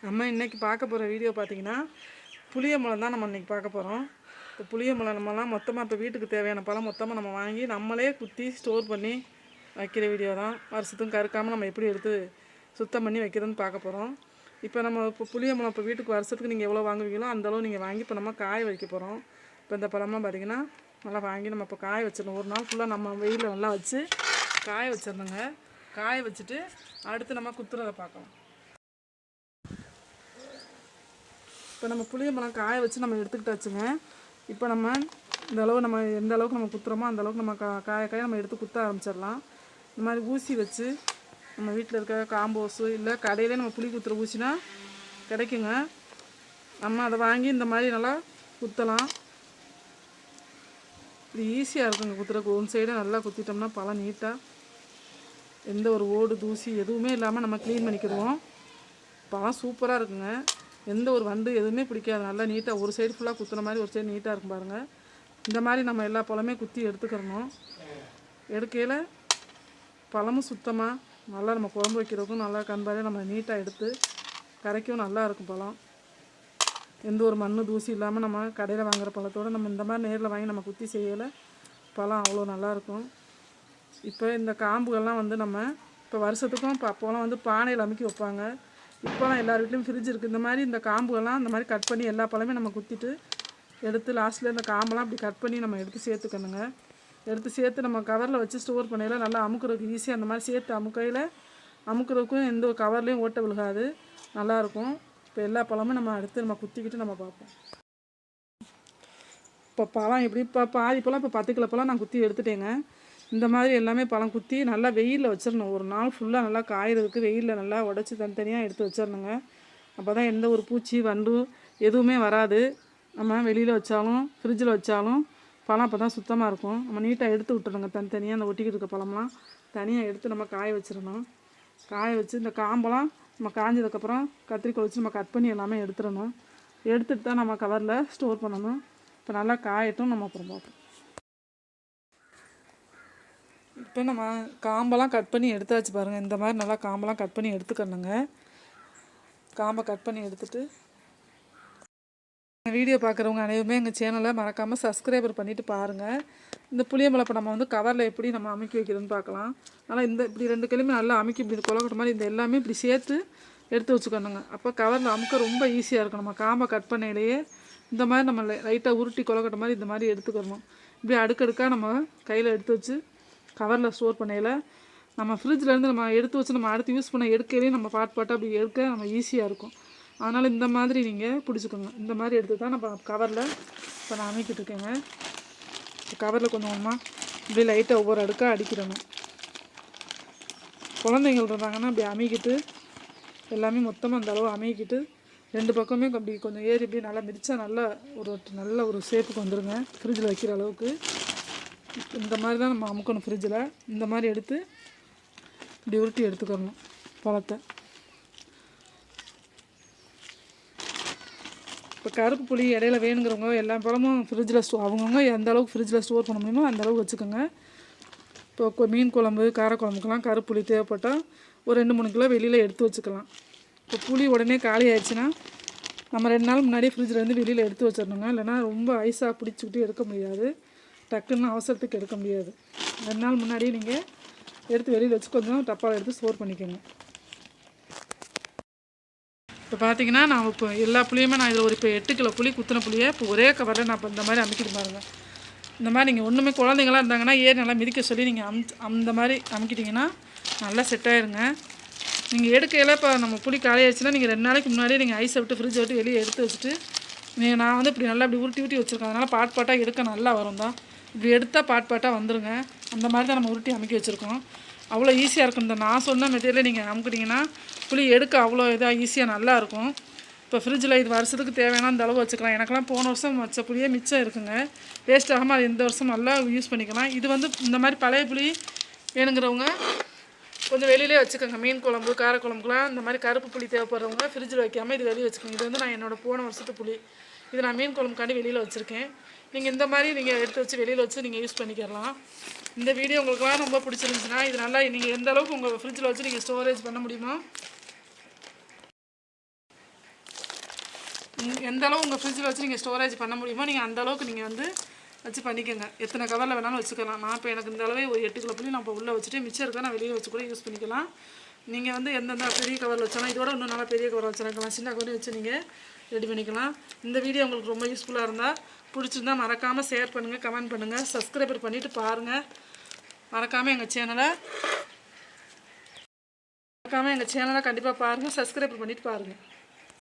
நம்ம இன்றைக்கி பார்க்க போகிற வீடியோ பார்த்திங்கன்னா புளியம்பழம் தான் நம்ம இன்றைக்கி பார்க்க போகிறோம். இப்போ புளியம்பழம் நம்மலாம் மொத்தமாக இப்போ வீட்டுக்கு தேவையான பழம் மொத்தமாக நம்ம வாங்கி நம்மளே குத்தி ஸ்டோர் பண்ணி வைக்கிற வீடியோ தான். வருஷத்துக்கும் கருக்காமல் நம்ம எப்படி எடுத்து சுத்தம் பண்ணி வைக்கிறதுன்னு பார்க்க போகிறோம். இப்போ நம்ம இப்போ புளியம்பழம் இப்போ வீட்டுக்கு வருஷத்துக்கு நீங்கள் எவ்வளோ வாங்குவீங்களோ அந்தளவு நீங்கள் வாங்கி இப்போ நம்ம காய வைக்க போகிறோம். இப்போ இந்த பழம்லாம் பார்த்திங்கன்னா நல்லா வாங்கி நம்ம இப்போ காய வச்சிடணும். ஒரு நாள் ஃபுல்லாக நம்ம வெயிலில் நல்லா வச்சு காய வச்சிடணுங்க. காய வச்சுட்டு அடுத்து நம்ம குத்துறதை பார்க்கலாம். இப்போ நம்ம புளியம்பழம் காய வச்சு நம்ம எடுத்துக்கிட்டாச்சுங்க. இப்போ நம்ம இந்த அளவு நம்ம எந்த அளவுக்கு நம்ம குத்துறோமோ அந்த அளவுக்கு நம்ம காய நம்ம எடுத்து குத்த ஆரம்பிச்சிடலாம். இந்த மாதிரி ஊசி வச்சு நம்ம வீட்டில் இருக்க காம்போஸு இல்லை கடையிலே நம்ம புளி குத்துற ஊசினா கிடைக்குங்க. நம்ம அதை வாங்கி இந்த மாதிரி நல்லா குத்தலாம். இது ஈஸியாக இருக்குங்க குத்துறக்கு. ஒன் சைடை நல்லா குத்திட்டோம்னா பழம் நீட்டாக எந்த ஒரு ஓடு தூசி எதுவுமே இல்லாமல் நம்ம க்ளீன் பண்ணிக்கிடுவோம். பழம் சூப்பராக இருக்குங்க. எந்த ஒரு வண்டு எதுவுமே பிடிக்காது. நல்லா நீட்டாக ஒரு சைடு ஃபுல்லாக குத்துற மாதிரி ஒரு சைடு நீட்டாக இருக்கும் பாருங்கள். இந்த மாதிரி நம்ம எல்லா பழமே குத்தி எடுத்துக்கிறணும். எடுக்கையில் பழமும் சுத்தமாக நல்லா நம்ம குழம்பு வைக்கிறதுக்கும் நல்லா கண்பாரியாக நம்ம நீட்டாக எடுத்து கரைக்கும் நல்லா இருக்கும் பழம். எந்த ஒரு மண் தூசி இல்லாமல் நம்ம கடையில் வாங்குகிற பழத்தோடு நம்ம இந்த மாதிரி நேரில் வாங்கி நம்ம குத்தி செய்யலை பழம் அவ்வளோ நல்லாயிருக்கும். இப்போ இந்த காம்புகள்லாம் வந்து நம்ம இப்போ வருஷத்துக்கும் அப்போலாம் வந்து பானையில் அமுக்கி வைப்பாங்க. இப்போலாம் எல்லார் வீட்லேயும் ஃப்ரிட்ஜ் இருக்குது. இந்த மாதிரி இந்த காம்புகள்லாம் இந்த மாதிரி கட் பண்ணி எல்லா பழமே நம்ம குத்திட்டு எடுத்து லாஸ்ட்டில் இந்த காம்பெல்லாம் அப்படி கட் பண்ணி நம்ம எடுத்து சேர்த்துக்கணுங்க. எடுத்து சேர்த்து நம்ம கவரில் வச்சு ஸ்டோர் பண்ணையில் நல்லா அமுக்கிறதுக்கு ஈஸியாக அந்த மாதிரி சேர்த்து அமுக்கிறதுக்கும் எந்த ஒரு கவர்லேயும் ஓட்ட விழுகாது, நல்லாயிருக்கும். இப்போ எல்லா பழமும் நம்ம எடுத்து நம்ம குத்திக்கிட்டு நம்ம பார்ப்போம். இப்போ பழம் எப்படி இப்போ பாதி பழம் இப்போ 10 கிலோ பழம் நான் குத்தி எடுத்துட்டேங்க. இந்த மாதிரி எல்லாமே பழம் குத்தி நல்லா வெயிலில் வச்சிடணும். ஒரு நாள் ஃபுல்லாக நல்லா காயறதுக்கு வெயிலில் நல்லா உடச்சி தனித்தனியாக எடுத்து வச்சிடணுங்க. அப்போ தான் எந்த ஒரு பூச்சி வண்டு எதுவுமே வராது. நம்ம வெளியில் வச்சாலும் ஃப்ரிட்ஜில் வச்சாலும் பழம் அப்போ தான் சுத்தமாக இருக்கும். நம்ம நீட்டாக எடுத்து விட்டுருங்க. தனித்தனியாக அந்த ஒட்டிக்கிட்டு இருக்க பழம்லாம் தனியாக எடுத்து நம்ம காய வச்சிடணும். காய வச்சு இந்த காம்பெல்லாம் நம்ம காஞ்சதுக்கப்புறம் கத்திரிக்கோல் வச்சு நம்ம கட் பண்ணி எல்லாமே எடுத்துடணும். எடுத்துகிட்டு தான் நம்ம கவரில் ஸ்டோர் பண்ணணும். இப்போ நல்லா காயட்டும், நம்ம அப்புறம் பார்ப்போம். இப்போ நம்ம காம்பெல்லாம் கட் பண்ணி எடுத்தாச்சு பாருங்கள். இந்த மாதிரி நல்லா காம்பெல்லாம் கட் பண்ணி எடுத்துக்கணுங்க. காம்பை கட் பண்ணி எடுத்துகிட்டு வீடியோ பார்க்குறவங்க அனைவருமே எங்கள் சேனலை மறக்காமல் சப்ஸ்கிரைபர் பண்ணிவிட்டு பாருங்கள். இந்த புளியம்பழம் இப்போ நம்ம வந்து கவரில் எப்படி நம்ம அமுக்கி வைக்கிறதுன்னு பார்க்கலாம். ஆனால் இந்த இப்படி 2 கிழமை நல்லா அமுக்கி இப்படி கொலக்கட்ட மாதிரி இந்த எல்லாமே இப்படி சேர்த்து எடுத்து வச்சுக்கணுங்க. அப்போ கவரில் அமுக்க ரொம்ப ஈஸியாக இருக்கும். நம்ம காம்பை கட் பண்ணையிலேயே இந்த மாதிரி நம்ம லைட்டாக உருட்டி கொலக்கட்ட மாதிரி இந்த மாதிரி எடுத்துக்கணும். இப்படி அடுக்கடுக்காக நம்ம கையில் எடுத்து வச்சு கவரில் ஸ்டோர் பண்ணையில் நம்ம ஃப்ரிட்ஜிலேருந்து நம்ம எடுத்து வச்சு நம்ம அடுத்து யூஸ் பண்ண எடுக்கையிலேயும் நம்ம பாட்டாக அப்படி எடுக்க நம்ம ஈஸியாக இருக்கும். அதனால் இந்த மாதிரி நீங்கள் பிடிச்சிக்கோங்க. இந்த மாதிரி எடுத்து தான் நம்ம கவரில் இப்போ நான் அமைக்கிட்டு இருக்கேங்க. இப்போ கவரில் கொஞ்சம் கொஞ்சமாக இப்படி லைட்டாக ஒவ்வொரு அடுக்காக அடிக்கிறணும். குழந்தைங்கள் இருந்தாங்கன்னா அப்படி அமைக்கிட்டு எல்லாமே மொத்தமாக அந்த அளவு அமைக்கிட்டு 2 பக்கமே அப்படி கொஞ்சம் ஏறி இப்படி நல்லா மிதிச்சா நல்ல ஒரு ஷேப்புக்கு வந்துடுங்க. ஃப்ரிட்ஜில் வைக்கிற அளவுக்கு இந்த மாதிரி தான் நம்ம அமுக்கணும். ஃப்ரிட்ஜில் இந்த மாதிரி எடுத்து இப்படி உருட்டி எடுத்துக்கணும் பழத்தை. இப்போ கருப்பு புளி இடையில வேணுங்கிறவங்க எல்லா பழமும் ஃப்ரிட்ஜில் அவங்கவுங்க எந்த அளவுக்கு ஃப்ரிட்ஜில் ஸ்டோர் பண்ண முடியுமோ அந்த அளவுக்கு வச்சுக்கோங்க. இப்போ மீன் குழம்பு காரக்குழம்புக்கெல்லாம் கருப்பு புளி தேவைப்பட்டால் ஒரு 2-3 கிலோ வெளியில் எடுத்து வச்சுக்கலாம். இப்போ புளி உடனே காலி ஆயிடுச்சுன்னா நம்ம 2 நாள் முன்னாடியே ஃப்ரிட்ஜிலேருந்து வெளியில் எடுத்து வச்சிடணுங்க. இல்லைனா ரொம்ப ஐஸாக பிடிச்சிக்கிட்டு எடுக்க முடியாது. டக்குன்னு அவசரத்துக்கு எடுக்க முடியாது. 2 நாள் முன்னாடியே நீங்கள் எடுத்து வெளியில் வச்சு கொஞ்சம் டப்பாவில் எடுத்து ஸ்டோர் பண்ணிக்கோங்க. இப்போ பார்த்தீங்கன்னா நான் இப்போ எல்லா புளியுமே நான் இதில் இப்போ 8 கிலோ புளி குத்தின புளியை இப்போ ஒரே கவரில் நான் இப்போ இந்த மாதிரி அமுக்கிட்டு பாருங்கள். இந்த மாதிரி நீங்கள் ஒன்றுமே குழந்தைங்களாம் இருந்தாங்கன்னா ஏறி நல்லா மிதிக்க சொல்லி நீங்கள் அந்த மாதிரி அமுக்கிட்டிங்கன்னா நல்லா செட் ஆயிருங்க. நீங்கள் எடுக்கையில் இப்போ நம்ம புளி காலியாகிடுச்சுன்னா நீங்கள் 2 நாளைக்கு முன்னாடியே நீங்கள் ஐஸை விட்டு ஃப்ரிட்ஜை விட்டு வெளியே எடுத்து வச்சுட்டு நான் வந்து இப்படி நல்லா இப்படி உருட்டி வச்சுருக்கேன். அதனால் பாட்டாக எடுக்க நல்லா வரும் தான். இப்படி எடுத்தால் பாட்டாக வந்துடுங்க. அந்த மாதிரி தான் நம்ம உருட்டி அமுக்கி வச்சுருக்கோம். அவ்வளோ ஈஸியாக இருக்கும். இந்த நான் சொன்ன மெட்டீரியலை நீங்கள் அமுக்கிட்டிங்கன்னா புளி எடுக்க அவ்வளோ இதாக ஈஸியாக நல்லாயிருக்கும். இப்போ ஃப்ரிட்ஜில் இது வருஷத்துக்கு தேவையான அந்த அளவு வச்சுக்கலாம். எனக்கெல்லாம் போன வருஷம் வச்ச புளியே மிச்சம் இருக்குங்க. வேஸ்ட் ஆகாமல் அது இந்த வருஷம் நல்லா யூஸ் பண்ணிக்கலாம். இது வந்து இந்த மாதிரி பழைய புளி வேணுங்கிறவங்க கொஞ்சம் வெளியிலே வச்சுக்கோங்க. மீன் குழம்பு காரக்குழம்புக்குலாம் இந்த மாதிரி கருப்பு புளி தேவைப்படுறவங்க ஃப்ரிட்ஜில் வைக்காமல் இது வெளியே வச்சுக்கோங்க. இது வந்து நான் என்னோடய போன வருஷத்து புளி. இது நான் மீன் குழம்புக்காண்டி வெளியில் வச்சுருக்கேன். நீங்கள் இந்த மாதிரி நீங்கள் எடுத்து வச்சு வெளியில் வச்சு நீங்கள் யூஸ் பண்ணிக்கலாம். இந்த வீடியோ உங்களுக்குலாம் ரொம்ப பிடிச்சிருந்துச்சுன்னா இது நல்லா நீங்கள் எந்த அளவுக்கு உங்கள் ஃப்ரிட்ஜில் வச்சு நீங்கள் ஸ்டோரேஜ் பண்ண முடியுமோ எந்த அளவு உங்கள் ஃப்ரிட்ஜில் வச்சு நீங்கள் ஸ்டோரேஜ் பண்ண முடியுமோ நீங்கள் அந்த அளவுக்கு நீங்கள் வந்து வச்சு பண்ணிக்கோங்க. எத்தனை கவரில் வேணாலும் வச்சுக்கலாம். நான் இப்போ எனக்கு இந்த அளவே ஒரு 8 கிலோ புளி நான் இப்போ உள்ளே வச்சுட்டு மிச்சம் இருக்கா நான் வெளியே வச்சு கூட யூஸ் பண்ணிக்கலாம். நீங்கள் வந்து எந்தெந்த பெரிய கவரில் வச்சாலும் இதோட இன்னும் நல்லா பெரிய கவரில் வச்சுருக்கலாம். சின்ன கவரையும் வச்சு நீங்கள் ரெடி பண்ணிக்கலாம். இந்த வீடியோ உங்களுக்கு ரொம்ப யூஸ்ஃபுல்லாக இருந்தால் பிடிச்சிருந்தால் மறக்காமல் ஷேர் பண்ணுங்கள், கமெண்ட் பண்ணுங்கள், சப்ஸ்கிரைபர் பண்ணிவிட்டு பாருங்கள். மறக்காமல் எங்கள் சேனலை கண்டிப்பாக பாருங்கள், சப்ஸ்கிரைப் பண்ணிவிட்டு பாருங்கள்.